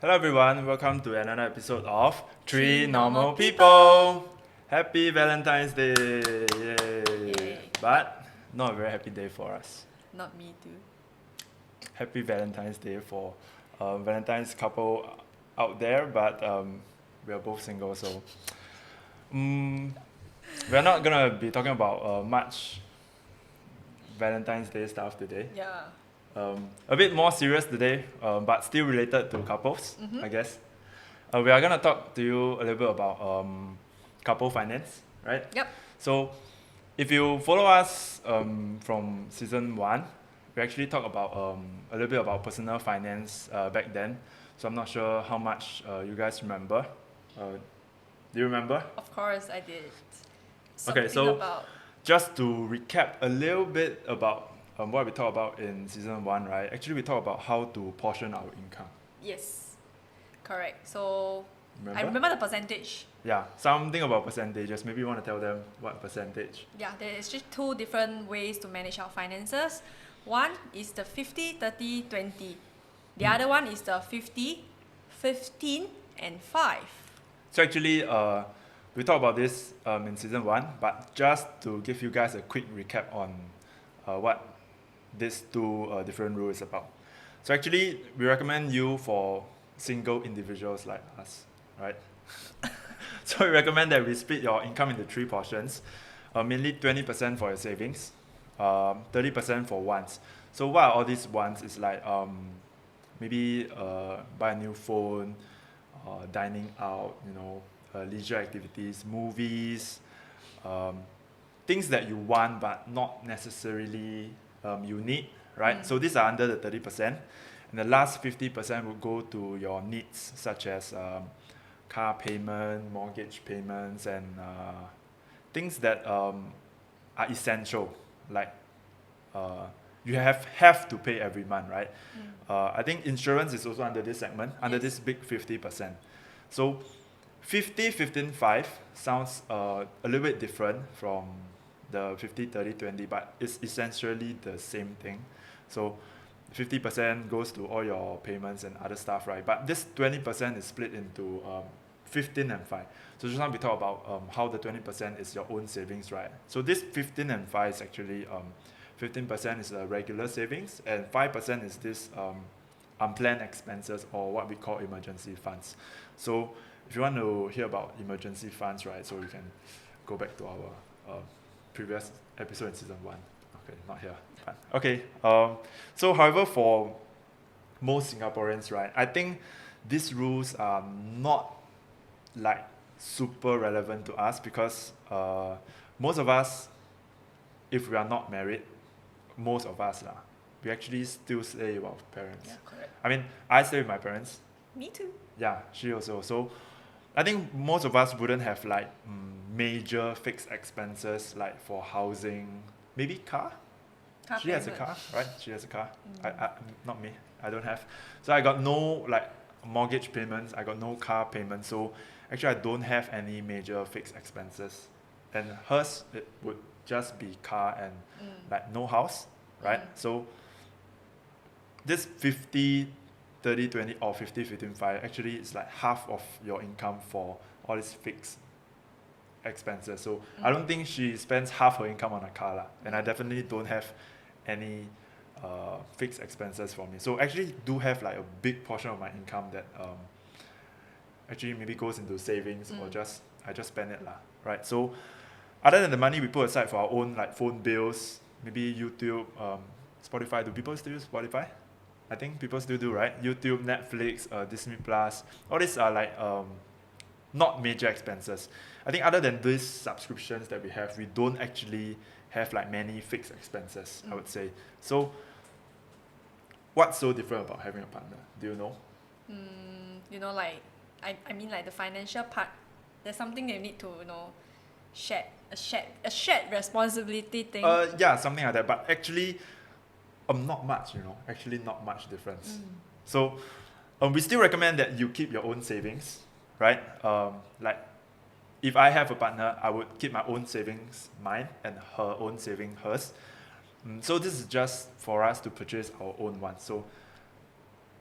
Hello everyone, welcome to another episode of Three Normal People. Happy Valentine's Day! Yay. Yay. But not a very happy day for us. Not me too. Happy Valentine's Day for Valentine's couple out there, but we are both single, so we're not gonna be talking about much Valentine's Day stuff today. Yeah. A bit more serious today, but still related to couples, I guess. We are going to talk to you a little bit about couple finance, right? Yep. So, if you follow us from season 1, we actually talked about a little bit about personal finance back then. So, I'm not sure how much you guys remember. Do you remember? Of course I did. Okay, Something so about just to recap a little bit about what we talked about in season 1, right? Actually, we talked about how to portion our income. yes. Correct. So Remember? I remember the percentage. Yeah, something about percentages. Maybe you want to tell them what percentage. Yeah, there is just two different ways to manage our finances. One is the 50, 30, 20. The other one is the 50, 15, and 5. So actually, we talked about this in season 1, but just to give you guys a quick recap on what these two different rules is about. So actually, we recommend you for single individuals like us, right? So we recommend that we split your income into 3 portions, mainly 20% for your savings, 30% for wants. So what are all these wants? Is like maybe buy a new phone, dining out, leisure activities, movies, things that you want but not necessarily you need, right? So these are under the 30%. And the last 50% will go to your needs, such as car payment, mortgage payments, and things that are essential, like you have to pay every month, right? I think insurance is also under this segment, under this big 50%. So 50, 15, 5 sounds a little bit different from the 50, 30, 20, but it's essentially the same thing. So 50% goes to all your payments and other stuff, right? But this 20% is split into 15 and 5. So just now we talk about how the 20% is your own savings, right? So this 15 and 5 is actually 15% is regular savings, and 5% is this unplanned expenses, or what we call emergency funds. So if you want to hear about emergency funds, right, so you can go back to our previous episode in season 1. Okay, not here. Fine. Okay. So however, for most Singaporeans, right, I think these rules are not like super relevant to us because most of us, if we are not married, most of us we actually still stay with our parents. Yeah, correct. I mean, I stay with my parents. Me too. Yeah, she also. So I think most of us wouldn't have like major fixed expenses like for housing, maybe car. Car She has a payment. car, right? She has a car. Not me. I don't have. So I got no like mortgage payments. I got no car payments. So actually, I don't have any major fixed expenses. And hers, it would just be car and like no house, right? So this 50, 30, 20 or 50, 15, 5 actually is like half of your income for all these fixed expenses. So I don't think she spends half her income on a car lah. And I definitely don't have any fixed expenses for me. So actually do have like a big portion of my income that actually maybe goes into savings or I just spend it lah, right? So other than the money we put aside for our own like phone bills, maybe YouTube, Spotify. Do people still use Spotify? I think people still do, right? YouTube, Netflix, Disney Plus. All these are like not major expenses. I think other than these subscriptions that we have, we don't actually have like many fixed expenses, I would say. So what's so different about having a partner? Do you know? Like I mean like the financial part, there's something they need to, share a shared responsibility thing. Yeah, something like that. But actually, not much, actually not much difference. So we still recommend that you keep your own savings, right? Like if I have a partner, I would keep my own savings mine and her own saving hers. So this is just for us to purchase our own one. So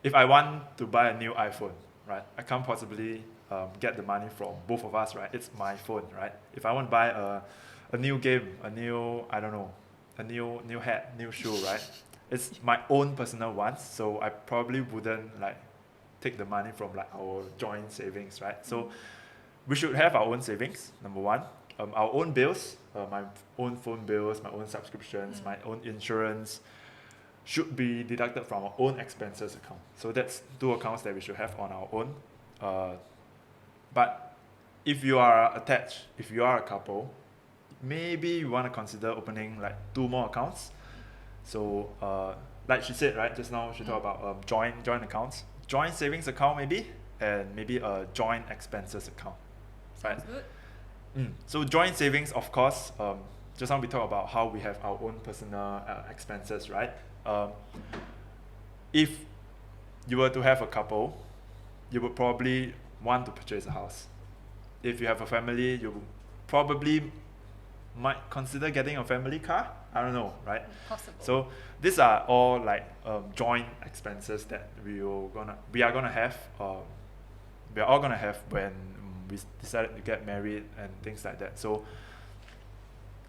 if I want to buy a new iPhone, right? I can't possibly get the money from both of us, right? It's my phone, right? If I want to buy a new game, a new, I don't know, a new hat, new shoe, right? It's my own personal wants, so I probably wouldn't like take the money from like our joint savings, right? So we should have our own savings, number one. Our own bills, my own phone bills, my own subscriptions, my own insurance should be deducted from our own expenses account. So that's two accounts that we should have on our own. But if you are attached, if you are a couple, maybe you want to consider opening like 2 more accounts. So like she said, right, just now she talked about joint accounts, joint savings account maybe, and maybe a joint expenses account, right? Sounds good. So joint savings, of course, just now we talked about how we have our own personal expenses, right? If you were to have a couple, you would probably want to purchase a house. If you have a family, you probably might consider getting a family car. I don't know, right? Possible. So these are all like joint expenses that we are gonna have. We are all gonna have when we decided to get married and things like that. So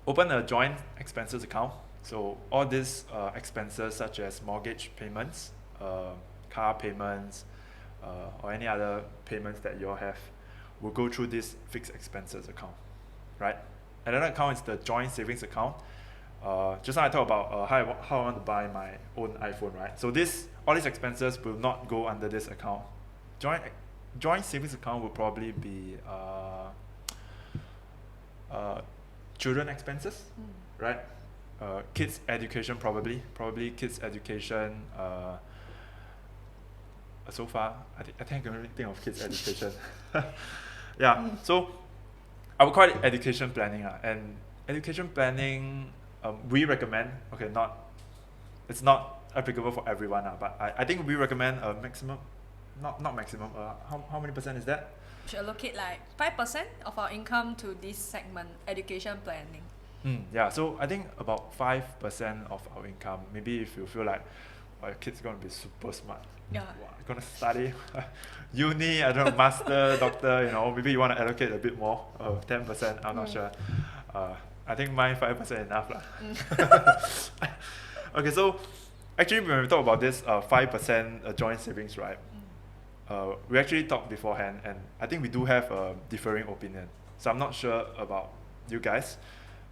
open a joint expenses account. So all these expenses such as mortgage payments, car payments, or any other payments that you all have will go through this fixed expenses account, right? Another account is the joint savings account. Just now I talked about how I want to buy my own iPhone, right? So all these expenses will not go under this account. Joint savings account will probably be children expenses, right? Kids education probably kids education. So far, I think I can only think of kids education. Yeah, so I would call it education planning, and education planning we recommend. Okay, it's not applicable for everyone, but I think we recommend a maximum. Not maximum. How many percent is that? We should allocate like 5% of our income to this segment, education planning. Yeah, so I think about 5% of our income. Maybe if you feel like your kid's gonna be super smart, Yeah. gonna study uni, I don't know, master, doctor, maybe you want to allocate a bit more, 10%. I'm not sure. I think mine 5% enough lah. Okay, so actually when we talk about this 5% joint savings, right? We actually talked beforehand, and I think we do have a differing opinion. So I'm not sure about you guys,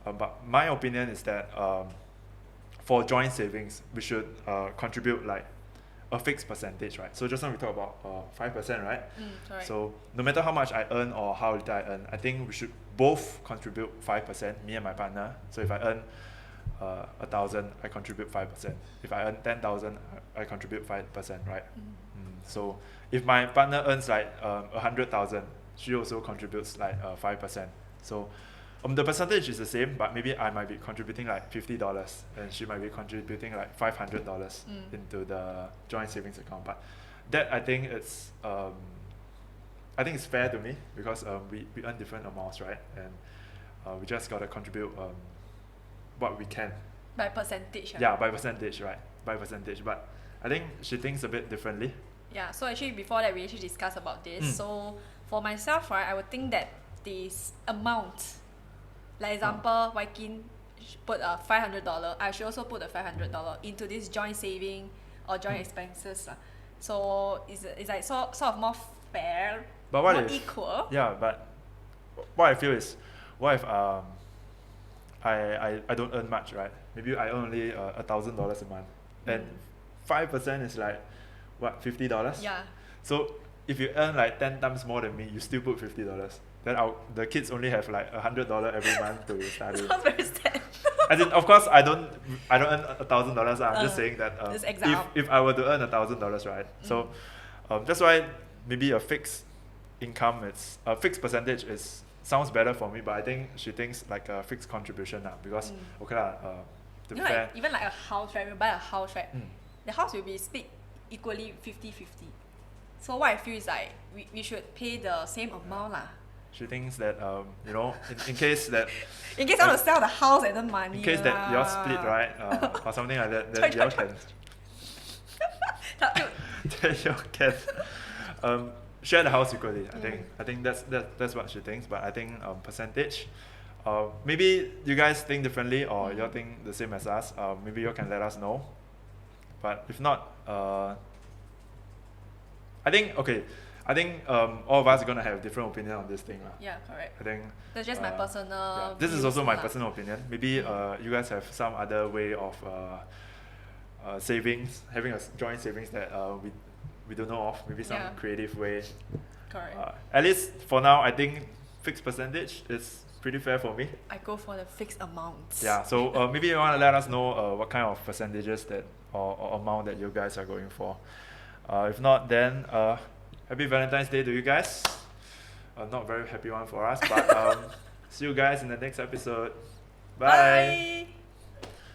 but my opinion is that for joint savings, we should contribute like a fixed percentage, right? So just now we talked about 5%, right? Correct. So no matter how much I earn or how little I earn, I think we should both contribute 5%, me and my partner. So if I earn 1,000, I contribute 5%. If I earn 10,000, I contribute 5%, right? So if my partner earns like 100,000, she also contributes like 5%. So the percentage is the same, but maybe I might be contributing like $50 and she might be contributing like $500 into the joint savings account. But that I think it's fair to me, because we earn different amounts, right? And we just gotta contribute what we can. By percentage. Yeah, by percentage, right? By percentage. But I think she thinks a bit differently. Yeah, so actually before that we actually discussed about this. So for myself, right, I would think that this amount, like example, Waikin put $500, I should also put the $500 into this joint saving or joint expenses. So it's like sort of more fair, but what more if, equal. Yeah, but what I feel is, what if I don't earn much, right? Maybe I earn only $1,000 a month, and 5% is like what, $50? Yeah. So if you earn like 10 times more than me, you still put $50. Then the kids only have like $100 every month to study. Sounds very sad. As in, of course, I don't earn $1,000. I'm just saying that if I were to earn $1,000, right? So that's why maybe a fixed income, it's a fixed percentage sounds better for me. But I think she thinks like a fixed contribution now, because okay lah. To be fair, like, even like a house, right? We buy a house, right? The house will be split equally 50-50. So what I feel is like we should pay the same amount lah. She thinks that in case that in case I want to sell the house and earn money. in case that you're split, right, or something like that, then y'all can. Then y'all can. share the house equally. I think that's what she thinks. But I think percentage. Maybe you guys think differently or you all think the same as us. Maybe you all can let us know. But if not, I think okay. I think all of us are gonna have different opinion on this thing. Yeah, correct. I think That's just my personal. yeah, this is views also my lah. personal opinion. Maybe you guys have some other way of savings, having a joint savings that we don't know of. Maybe some Yeah. creative way. Correct. At least for now, I think fixed percentage is pretty fair for me. I go for the fixed amount. Yeah. So maybe you want to let us know what kind of percentages that or amount that you guys are going for. If not, then happy Valentine's Day to you guys. Not very happy one for us, but see you guys in the next episode. Bye. Bye.